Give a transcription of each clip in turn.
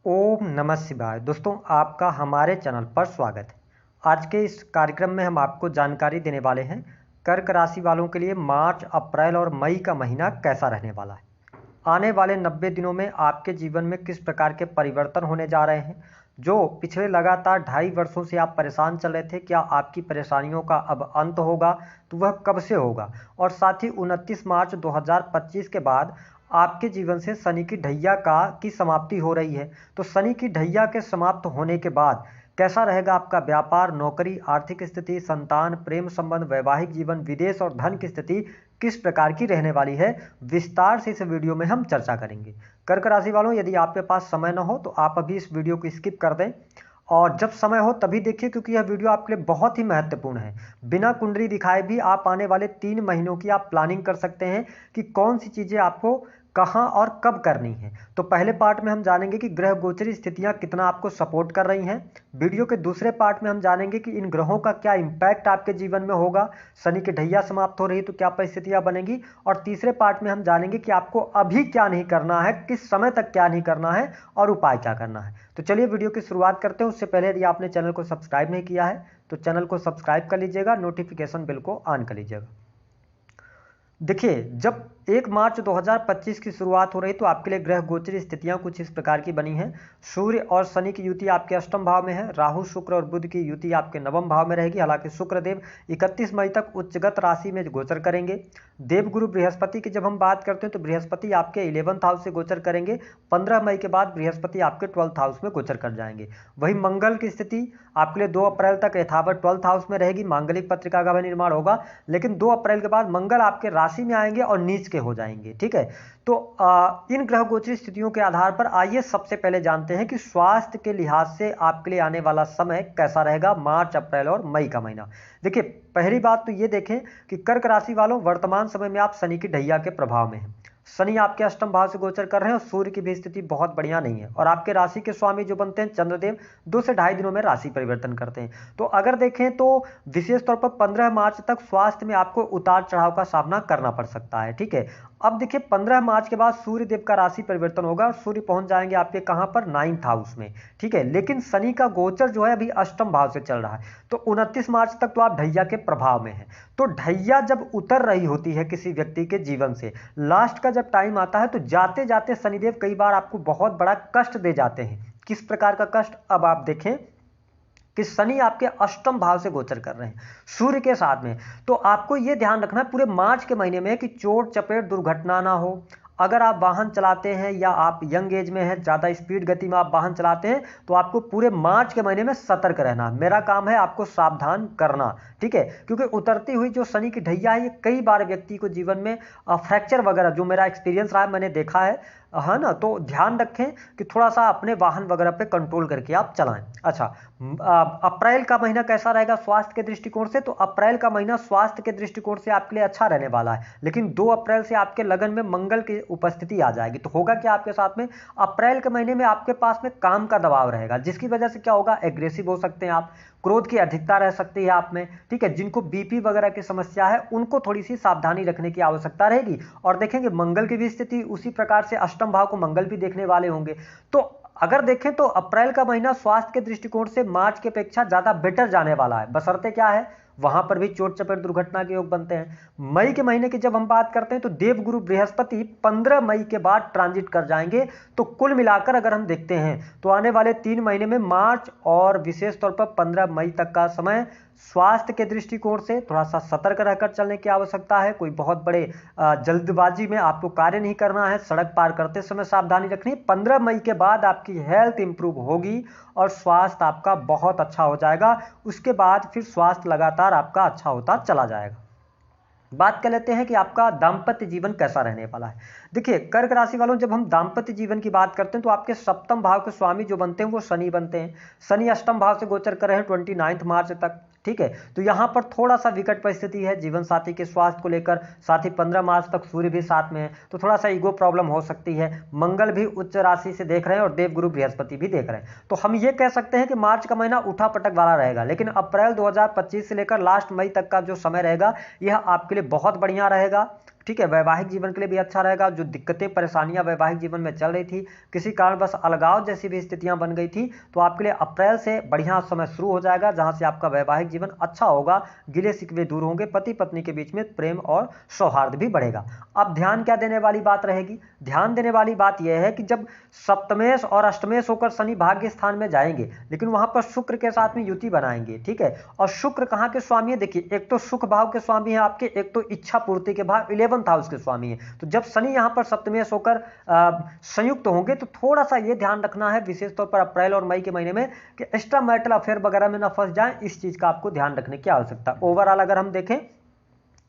ओम नमः शिवाय। दोस्तों, आपका हमारे चैनल पर स्वागत है। आज के इस कार्यक्रम में हम आपको जानकारी देने वाले हैं कर्क राशि वालों के लिए मार्च, अप्रैल और मई का महीना कैसा रहने वाला है। आने वाले 90 दिनों में आपके जीवन में किस प्रकार के परिवर्तन होने जा रहे हैं। जो पिछले लगातार 2.5 वर्षों से आप परेशान चल रहे थे, क्या आपकी परेशानियों का अब अंत होगा, तो वह कब से होगा। और साथ ही 29 मार्च 2025 के बाद आपके जीवन से शनि की ढैया की समाप्ति हो रही है। तो शनि की ढैया के समाप्त होने के बाद कैसा रहेगा आपका व्यापार, नौकरी, आर्थिक स्थिति, संतान, प्रेम संबंध, वैवाहिक जीवन, विदेश और धन की स्थिति किस प्रकार की रहने वाली है, विस्तार से इस वीडियो में हम चर्चा करेंगे। कर्क राशि वालों, यदि आपके पास समय न हो तो आप अभी इस वीडियो को स्किप कर दें और जब समय हो तभी देखिए, क्योंकि यह वीडियो आपके लिए बहुत ही महत्वपूर्ण है। बिना कुंडली दिखाए भी आप आने वाले 3 महीनों की आप प्लानिंग कर सकते हैं कि कौन सी चीज़ें आपको कहाँ और कब करनी है। तो पहले पार्ट में हम जानेंगे कि ग्रह गोचरी स्थितियां कितना आपको सपोर्ट कर रही हैं। वीडियो के दूसरे पार्ट में हम जानेंगे कि इन ग्रहों का क्या इम्पैक्ट आपके जीवन में होगा। शनि की ढैया समाप्त हो रही है तो क्या परिस्थितियां बनेंगी। और तीसरे पार्ट में हम जानेंगे कि आपको अभी क्या नहीं करना है, किस समय तक क्या नहीं करना है और उपाय क्या करना है। तो चलिए वीडियो की शुरुआत करते हैं। उससे पहले यदि आपने चैनल को सब्सक्राइब नहीं किया है तो चैनल को सब्सक्राइब कर लीजिएगा, नोटिफिकेशन बिल को ऑन कर लीजिएगा। देखिए, जब 1 मार्च 2025 की शुरुआत हो रही तो आपके लिए ग्रह गोचरी स्थितियां कुछ इस प्रकार की बनी हैं। सूर्य और शनि की युति आपके अष्टम भाव में है। राहु, शुक्र और बुध की युति आपके नवम भाव में रहेगी। हालांकि शुक्रदेव 31 मई तक उच्चगत राशि में गोचर करेंगे। देवगुरु बृहस्पति की जब हम बात करते हैं तो बृहस्पति आपके 11th हाउस से गोचर करेंगे। 15 मई के बाद बृहस्पति आपके 12th हाउस में गोचर कर जाएंगे। वही मंगल की स्थिति आपके लिए 2 अप्रैल तक यथावत 12th हाउस में रहेगी। मांगलिक पत्रिका का भी निर्माण होगा, लेकिन 2 अप्रैल के बाद मंगल आपके राशि में आएंगे और नीच के हो जाएंगे। ठीक है, तो इन ग्रह गोचरी स्थितियों के आधार पर आइए सबसे पहले जानते हैं कि स्वास्थ्य के लिहाज से आपके लिए आने वाला समय कैसा रहेगा, मार्च, अप्रैल और मई का महीना। देखिए, पहली बात तो ये देखें कि कर्क राशि वालों, वर्तमान समय में आप शनि की ढैया के प्रभाव में हैं। शनि आपके अष्टम भाव से गोचर कर रहे हैं और सूर्य की भी स्थिति बहुत बढ़िया नहीं है। और आपके राशि के स्वामी जो बनते हैं चंद्रदेव, 2 से 2.5 दिनों में राशि परिवर्तन करते हैं। तो अगर देखें तो विशेष तौर पर 15 मार्च तक स्वास्थ्य में आपको उतार चढ़ाव का सामना करना पड़ सकता है। ठीक है, अब देखिए 15 मार्च के बाद सूर्य देव का राशि परिवर्तन होगा और सूर्य पहुंच जाएंगे आपके कहां पर, 9th हाउस में। ठीक है, लेकिन शनि का गोचर जो है अभी अष्टम भाव से चल रहा है। तो 29 मार्च तक तो आप ढैया के प्रभाव में हैं। तो ढैया जब उतर रही होती है किसी व्यक्ति के जीवन से, लास्ट का जब टाइम आता है तो जाते जाते शनिदेव कई बार आपको बहुत बड़ा कष्ट दे जाते हैं। किस प्रकार का कष्ट, अब आप देखें कि शनि आपके अष्टम भाव से गोचर कर रहे हैं सूर्य के साथ में। तो आपको यह ध्यान रखना है पूरे मार्च के महीने में कि चोट चपेट दुर्घटना ना हो। अगर आप वाहन चलाते हैं या आप यंग एज में हैं, ज़्यादा स्पीड गति में आप वाहन चलाते हैं, तो आपको पूरे मार्च के महीने में सतर्क रहना। मेरा काम है आपको सावधान करना। ठीक है, क्योंकि उतरती हुई जो शनि की ढैया है ये कई बार व्यक्ति को जीवन में फ्रैक्चर वगैरह, जो मेरा एक्सपीरियंस रहा है, मैंने देखा है ना। तो ध्यान रखें कि थोड़ा सा अपने वाहन वगैरह पे कंट्रोल करके आप चलाएं। अच्छा, अप्रैल का महीना कैसा रहेगा स्वास्थ्य के दृष्टिकोण से, तो अप्रैल का महीना स्वास्थ्य के दृष्टिकोण से आपके लिए अच्छा रहने वाला है। लेकिन 2 अप्रैल से आपके लगन में मंगल की उपस्थिति आ जाएगी। तो होगा क्या आपके साथ में, अप्रैल के महीने में आपके पास में काम का दबाव रहेगा, जिसकी वजह से क्या होगा, एग्रेसिव हो सकते हैं आप, क्रोध की अधिकता रह सकती है आप में। ठीक है, जिनको बीपी वगैरह की समस्या है उनको थोड़ी सी सावधानी रखने की आवश्यकता रहेगी। और देखेंगे मंगल की भी स्थिति उसी प्रकार से, अष्टम भाव को मंगल भी देखने वाले होंगे। तो अगर देखें तो अप्रैल का महीना स्वास्थ्य के दृष्टिकोण से मार्च की अपेक्षा ज्यादा बेटर जाने वाला है, बशर्ते क्या है, वहां पर भी चोट चपेट दुर्घटना के योग बनते हैं। मई के महीने की जब हम बात करते हैं तो देवगुरु बृहस्पति 15 मई के बाद ट्रांजिट कर जाएंगे। तो कुल मिलाकर अगर हम देखते हैं तो आने वाले 3 महीने में मार्च और विशेष तौर पर 15 मई तक का समय स्वास्थ्य के दृष्टिकोण से थोड़ा सा सतर्क रहकर चलने की आवश्यकता है। कोई बहुत बड़े जल्दबाजी में आपको कार्य नहीं करना है, सड़क पार करते समय सावधानी रखनी है। 15 मई के बाद आपकी हेल्थ इंप्रूव होगी और स्वास्थ्य आपका बहुत अच्छा हो जाएगा। उसके बाद फिर स्वास्थ्य लगातार आपका अच्छा होता चला जाएगा। बात कर लेते हैं कि आपका दाम्पत्य जीवन कैसा रहने वाला है। देखिए, कर्क राशि वालों, जब हम दाम्पत्य जीवन की बात करते हैं तो आपके सप्तम भाव के स्वामी जो बनते हैं वो शनि बनते हैं। शनि अष्टम भाव से गोचर कर रहे हैं 29 मार्च तक। ठीक है, तो यहां पर थोड़ा सा विकट परिस्थिति है जीवन साथी के स्वास्थ्य को लेकर। साथ ही 15 मार्च तक सूर्य भी साथ में है, तो थोड़ा सा ईगो प्रॉब्लम हो सकती है। मंगल भी उच्च राशि से देख रहे हैं और देवगुरु बृहस्पति भी देख रहे हैं। तो हम ये कह सकते हैं कि मार्च का महीना उठा पटक वाला रहेगा, लेकिन अप्रैल 2025 से लेकर लास्ट मई तक का जो समय रहेगा यह आपके लिए बहुत बढ़िया रहेगा। ठीक है, वैवाहिक जीवन के लिए भी अच्छा रहेगा। जो दिक्कतें परेशानियां वैवाहिक जीवन में चल रही थी, किसी कारण बस अलगाव जैसी भी स्थितियां बन गई थी, तो आपके लिए अप्रैल से बढ़िया समय शुरू हो जाएगा, जहां से आपका वैवाहिक जीवन अच्छा होगा, गिले शिकवे दूर होंगे, पति पत्नी के बीच में प्रेम और सौहार्द भी बढ़ेगा। अब ध्यान क्या देने वाली बात रहेगी? ध्यान देने वाली बात यह है कि जब सप्तमेश और अष्टमेश होकर शनि भाग्य स्थान में जाएंगे, लेकिन वहां पर शुक्र के साथ में युति बनाएंगे, ठीक है। और शुक्र कहां के स्वामी है? देखिए, एक तो सुख भाव के स्वामी है आपके, एक तो इच्छा पूर्ति के भाव 11th हाउस के स्वामी है। तो जब शनि यहां पर सप्तमेश होकर संयुक्त होंगे, तो थोड़ा सा यह ध्यान रखना है विशेष तौर पर अप्रैल और मई के महीने में कि एक्स्ट्रा मैरिटल अफेयर वगैरह में ना फंस जाए, इस चीज का आपको ध्यान रखने की आवश्यकता। ओवरऑल अगर हम देखें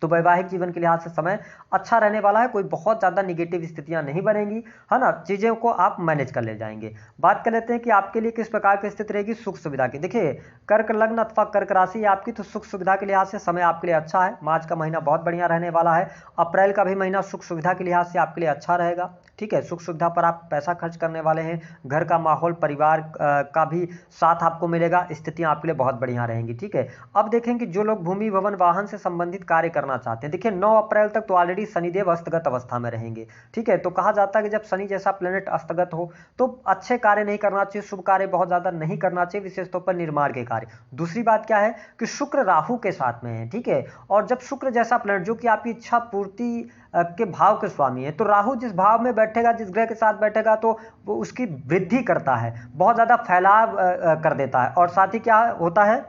तो वैवाहिक जीवन के लिहाज से समय अच्छा रहने वाला है, कोई बहुत ज्यादा निगेटिव स्थितियां नहीं बनेंगी, है ना। चीजों को आप मैनेज कर ले जाएंगे। बात कर लेते हैं कि आपके लिए किस प्रकार की स्थिति रहेगी सुख सुविधा की। देखिए, कर्क लग्न अथवा कर्क राशि आपकी, तो सुख सुविधा के लिहाज से समय आपके लिए अच्छा है। मार्च का महीना बहुत बढ़िया रहने वाला है। अप्रैल का भी महीना सुख सुविधा के लिहाज से आपके लिए अच्छा रहेगा, ठीक है। सुख सुविधा पर आप पैसा खर्च करने वाले हैं, घर का माहौल, परिवार का भी साथ आपको मिलेगा, स्थितियां आपके लिए बहुत बढ़िया रहेंगी, ठीक है। अब देखें कि जो लोग भूमि भवन वाहन से संबंधित कार्य करना चाहते हैं, देखिए 9 अप्रैल तक तो ऑलरेडी शनिदेव अस्तगत अवस्था में रहेंगे, ठीक है। तो कहा जाता है कि जब शनि जैसा प्लेनेट अस्तगत हो तो अच्छे कार्य नहीं करना चाहिए, शुभ कार्य बहुत ज्यादा नहीं करना चाहिए, विशेष तौर पर निर्माण के कार्य। दूसरी बात क्या है कि शुक्र राहु के साथ में है, ठीक है। और जब शुक्र जैसा प्लेनेट जो कि आपकी इच्छा पूर्ति के भाव के स्वामी है, तो राहु जिस भाव में बैठेगा, जिस ग्रह के साथ बैठेगा, तो वो उसकी वृद्धि करता है, बहुत ज्यादा फैलाव कर देता है। और साथ ही क्या होता है,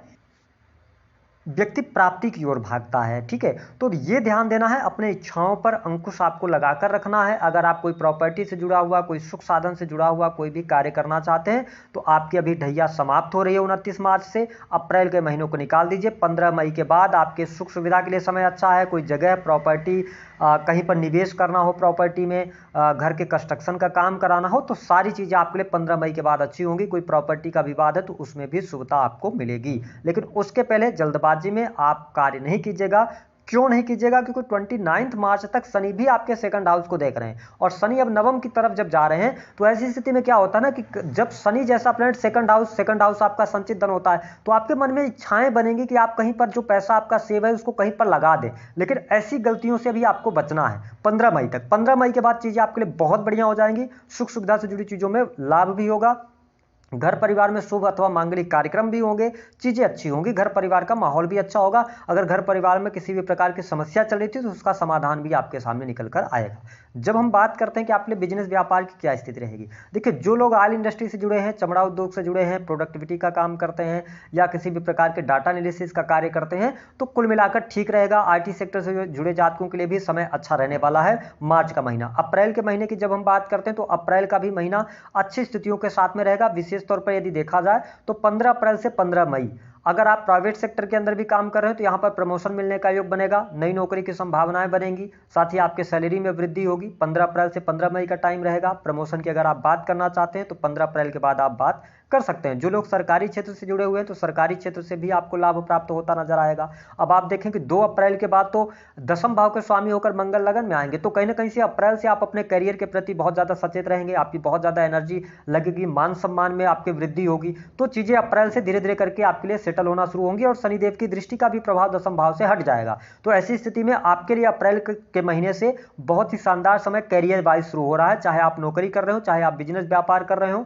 व्यक्ति प्राप्ति की ओर भागता है, ठीक है। तो ये ध्यान देना है, अपने इच्छाओं पर अंकुश आपको लगाकर रखना है। अगर आप कोई प्रॉपर्टी से जुड़ा हुआ, कोई सुख साधन से जुड़ा हुआ कोई भी कार्य करना चाहते हैं, तो आपकी अभी ढैया समाप्त हो रही है 29 मार्च से। अप्रैल के महीनों को निकाल दीजिए, 15 मई के बाद आपके सुख सुविधा के लिए समय अच्छा है। कोई जगह, प्रॉपर्टी, कहीं पर निवेश करना हो, प्रॉपर्टी में घर के कंस्ट्रक्शन का काम कराना हो, तो सारी चीजें आपके लिए 15 मई के बाद अच्छी होंगी। कोई प्रॉपर्टी का विवाद है तो उसमें भी शुभता आपको मिलेगी, लेकिन उसके पहले जल्दबाजी में आप कार्य नहीं कीजिएगा। क्यों नहीं कीजिएगा? क्योंकि 29 मार्च तक शनि भी आपके सेकंड हाउस को देख रहे हैं, और शनि अब नवम की तरफ जब जा रहे हैं, तो ऐसी स्थिति में क्या होता है ना कि जब शनि जैसा प्लैनेट सेकंड हाउस आपका संचित धन होता है, तो आपके मन में इच्छाएं बनेंगी कि आप कहीं पर जो पैसा आपका सेव है उसको कहीं पर लगा दें। लेकिन ऐसी गलतियों से भी आपको बचना है 15 मई तक। 15 मई के बाद चीजें आपके लिए बहुत बढ़िया हो जाएंगी, सुख सुविधा से जुड़ी चीजों में लाभ भी होगा, घर परिवार में शुभ अथवा मांगलिक कार्यक्रम भी होंगे, चीजें अच्छी होंगी, घर परिवार का माहौल भी अच्छा होगा। अगर घर परिवार में किसी भी प्रकार की समस्या चल रही थी तो उसका समाधान भी आपके सामने निकल कर आएगा। जब हम बात करते हैं कि आपके लिए बिजनेस व्यापार की क्या स्थिति रहेगी, देखिए जो लोग ऑयल इंडस्ट्री से जुड़े हैं, चमड़ा उद्योग से जुड़े हैं, प्रोडक्टिविटी का काम करते हैं, या किसी भी प्रकार के डाटा एनालिसिस का कार्य करते हैं, तो कुल मिलाकर ठीक रहेगा। आईटी सेक्टर से जुड़े जातकों के लिए भी समय अच्छा रहने वाला है मार्च का महीना। अप्रैल के महीने की जब हम बात करते हैं तो अप्रैल का भी महीना अच्छी स्थितियों के साथ में रहेगा। विशेष तौर पर यदि देखा जाए तो 15 अप्रैल से 15 मई, अगर आप प्राइवेट सेक्टर के अंदर भी काम कर रहे हैं तो यहां पर प्रमोशन मिलने का योग बनेगा, नई नौकरी की संभावनाएं बनेंगी, साथ ही आपके सैलरी में वृद्धि होगी। 15 अप्रैल से 15 मई का टाइम रहेगा प्रमोशन की। अगर आप बात करना चाहते हैं तो 15 अप्रैल के बाद आप बात कर सकते हैं। जो लोग सरकारी क्षेत्र से जुड़े हुए हैं तो सरकारी क्षेत्र से भी आपको लाभ प्राप्त होता नजर आएगा। अब आप देखें कि 2 अप्रैल के बाद तो 10वें भाव के स्वामी होकर मंगल लगन में आएंगे, तो कहीं ना कहीं से अप्रैल से आप अपने करियर के प्रति बहुत ज्यादा सचेत रहेंगे, आपकी बहुत ज्यादा एनर्जी लगेगी, मान सम्मान में आपकी वृद्धि होगी। तो चीजें अप्रैल से धीरे धीरे करके आपके लिए सेटल होना शुरू होंगी, और शनिदेव की दृष्टि का भी प्रभाव 10वें भाव से हट जाएगा। तो ऐसी स्थिति में आपके लिए अप्रैल के महीने से बहुत ही शानदार समय कैरियर वाइज शुरू हो रहा है, चाहे आप नौकरी कर रहे हो, चाहे आप बिजनेस व्यापार कर रहे हो,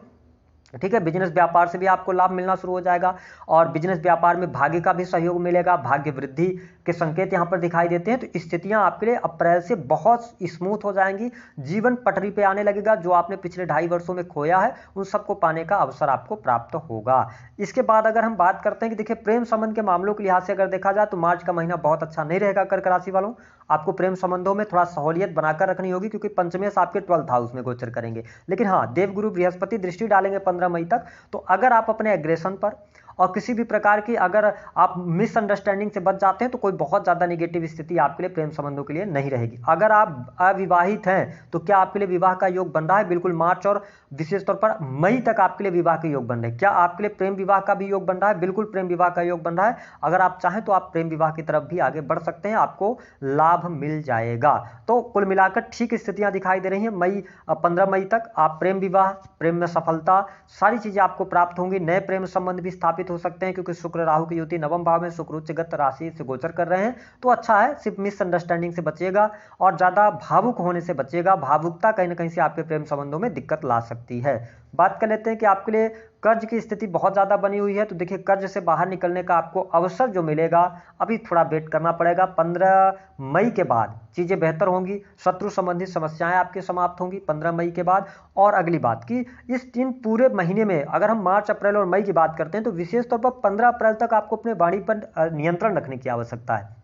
ठीक है। बिजनेस व्यापार से भी आपको लाभ मिलना शुरू हो जाएगा, और बिजनेस व्यापार में भाग्य का भी सहयोग मिलेगा, भाग्य वृद्धि के संकेत यहां पर दिखाई देते हैं। तो स्थितियां आपके लिए अप्रैल से बहुत स्मूथ हो जाएंगी, जीवन पटरी पे आने लगेगा। जो आपने पिछले 2.5 वर्षों में खोया है उन सबको पाने का अवसर आपको प्राप्त होगा। इसके बाद अगर हम बात करते हैं कि देखिए प्रेम संबंध के मामलों के लिहाज से अगर देखा जाए तो मार्च का महीना बहुत अच्छा नहीं रहेगा कर्क राशि वालों। आपको प्रेम संबंधों में थोड़ा सहूलियत बनाकर रखनी होगी, क्योंकि पंचमेश आपके 12th हाउस में गोचर करेंगे। लेकिन हाँ, देवगुरु बृहस्पति दृष्टि डालेंगे 15 मई तक। तो अगर आप अपने एग्रेशन पर और किसी भी प्रकार की अगर आप मिसअंडरस्टैंडिंग से बच जाते हैं तो कोई बहुत ज्यादा नेगेटिव स्थिति आपके लिए प्रेम संबंधों के लिए नहीं रहेगी। अगर आप अविवाहित हैं तो क्या आपके लिए विवाह का योग बन रहा है? बिल्कुल, मार्च और विशेष तौर पर मई तक आपके लिए विवाह के योग बन रहे हैं। क्या आपके लिए प्रेम विवाह का भी योग बन रहा है? बिल्कुल, प्रेम विवाह का योग बन रहा है। अगर आप चाहें तो आप प्रेम विवाह की तरफ भी आगे बढ़ सकते हैं, आपको लाभ मिल जाएगा। तो कुल मिलाकर ठीक स्थितियां दिखाई दे रही हैं। 15 मई तक आप प्रेम विवाह, प्रेम में सफलता, सारी चीजें आपको प्राप्त होंगी। नए प्रेम संबंध भी स्थापित हो सकते हैं, क्योंकि शुक्र राहु की युति नवम भाव में शुक्र उच्चगत राशि से गोचर कर रहे हैं, तो अच्छा है। सिर्फ मिसअंडरस्टैंडिंग से बचिएगा और ज़्यादा भावुक होने से बचिएगा। भावुकता कहीं ना कहीं से आपके प्रेम संबंधों में दिक्कत ला सकती है। बात कर लेते हैं कि आपके लिए कर्ज की स्थिति बहुत ज़्यादा बनी हुई है, तो देखिए कर्ज से बाहर निकलने का आपको अवसर जो मिलेगा, अभी थोड़ा वेट करना पड़ेगा। 15 मई के बाद चीज़ें बेहतर होंगी। शत्रु संबंधित समस्याएं आपकी समाप्त होंगी 15 मई के बाद। और अगली बात कि इस 3 पूरे महीने में अगर हम मार्च, अप्रैल और मई की बात करते हैं, तो विशेष तौर पर 15 अप्रैल तक आपको अपने वाणी पर नियंत्रण रखने की आवश्यकता है।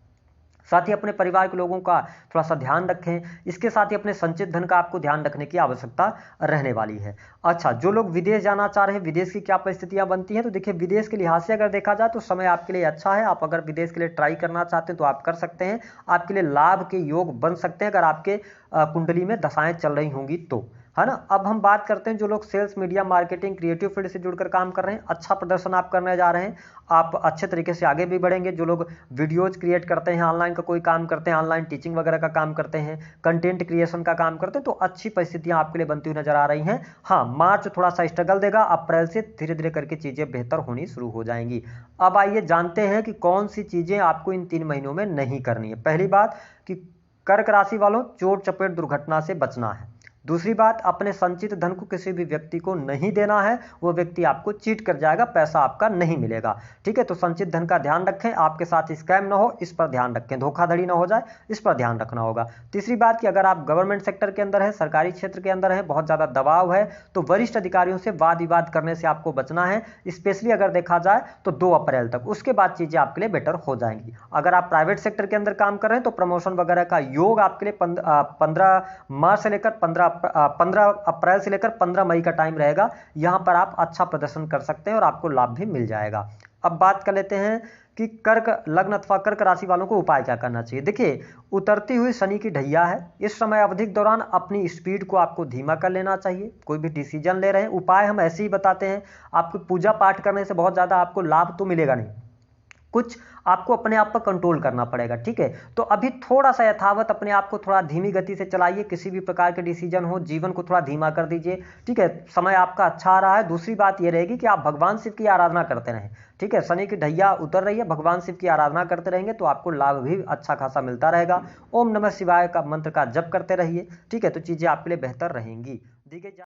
साथ ही अपने परिवार के लोगों का थोड़ा सा ध्यान रखें। इसके साथ ही अपने संचित धन का आपको ध्यान रखने की आवश्यकता रहने वाली है। अच्छा, जो लोग विदेश जाना चाह रहे हैं, विदेश की क्या परिस्थितियां बनती हैं, तो देखिए विदेश के लिहाज से अगर देखा जाए तो समय आपके लिए अच्छा है। आप अगर विदेश के लिए ट्राई करना चाहते हैं तो आप कर सकते हैं। आपके लिए लाभ के योग बन सकते हैं अगर आपके कुंडली में दशाएं चल रही होंगी तो, है ना। अब हम बात करते हैं जो लोग sales, media, marketing, creative field से जुड़कर काम कर रहे हैं, अच्छा प्रदर्शन आप करने जा रहे हैं। आप अच्छे तरीके से आगे भी बढ़ेंगे। जो लोग वीडियोज क्रिएट करते हैं, ऑनलाइन का कोई काम करते हैं, ऑनलाइन टीचिंग वगैरह का काम करते हैं, कंटेंट क्रिएशन का काम करते हैं, तो अच्छी परिस्थितियां आपके लिए बनती हुई नजर आ रही हैं। हाँ, मार्च थोड़ा सा स्ट्रगल देगा, अप्रैल से धीरे धीरे करके चीजें बेहतर होनी शुरू हो जाएंगी। अब आइए जानते हैं कि कौन सी चीजें आपको इन 3 महीनों में नहीं करनी है। पहली बात कि कर्क राशि वालों, चोट चपेट दुर्घटना से बचना है। दूसरी बात, अपने संचित धन को किसी भी व्यक्ति को नहीं देना है। वो व्यक्ति आपको चीट कर जाएगा, पैसा आपका नहीं मिलेगा। ठीक है, तो संचित धन का ध्यान रखें, आपके साथ स्कैम ना हो, इस पर ध्यान रखें, धोखाधड़ी ना हो जाए, इस पर ध्यान रखना होगा। तीसरी बात कि अगर आप गवर्नमेंट सेक्टर के अंदर है, सरकारी क्षेत्र के अंदर है, बहुत ज्यादा दबाव है, तो वरिष्ठ अधिकारियों से वाद विवाद करने से आपको बचना है। स्पेशली अगर देखा जाए तो 2 अप्रैल तक, उसके बाद चीजें आपके लिए बेटर हो जाएंगी। अगर आप प्राइवेट सेक्टर के अंदर काम कर रहे हैं तो प्रमोशन वगैरह का योग आपके लिए 15 मार्च से लेकर 15 अप्रैल से लेकर 15 मई का टाइम रहेगा। यहां पर आप अच्छा प्रदर्शन कर सकते हैं और आपको लाभ भी मिल जाएगा। अब बात कर लेते हैं कि कर्क लग्न अथवा कर्क राशि वालों को उपाय क्या करना चाहिए। देखिए, उतरती हुई शनि की ढैया है। इस समय अवधि के दौरान अपनी स्पीड को आपको धीमा कर लेना चाहिए। कोई भी डिसीजन ले रहे हैं, उपाय हम ऐसे ही बताते हैं। आपको पूजा पाठ करने से बहुत ज्यादा आपको लाभ तो मिलेगा नहीं, कुछ आपको अपने आप पर कंट्रोल करना पड़ेगा। ठीक है, तो अभी थोड़ा सा यथावत अपने आप को थोड़ा धीमी गति से चलाइए। किसी भी प्रकार के डिसीजन हो, जीवन को थोड़ा धीमा कर दीजिए। ठीक है, समय आपका अच्छा आ रहा है। दूसरी बात यह रहेगी कि आप भगवान शिव की आराधना करते रहें। ठीक है, शनि की ढैया उतर रही है, भगवान शिव की आराधना करते रहेंगे तो आपको लाभ भी अच्छा खासा मिलता रहेगा। ओम नमः शिवाय का मंत्र का जप करते रहिए। ठीक है, तो चीजें आपके लिए बेहतर रहेंगी। देखिए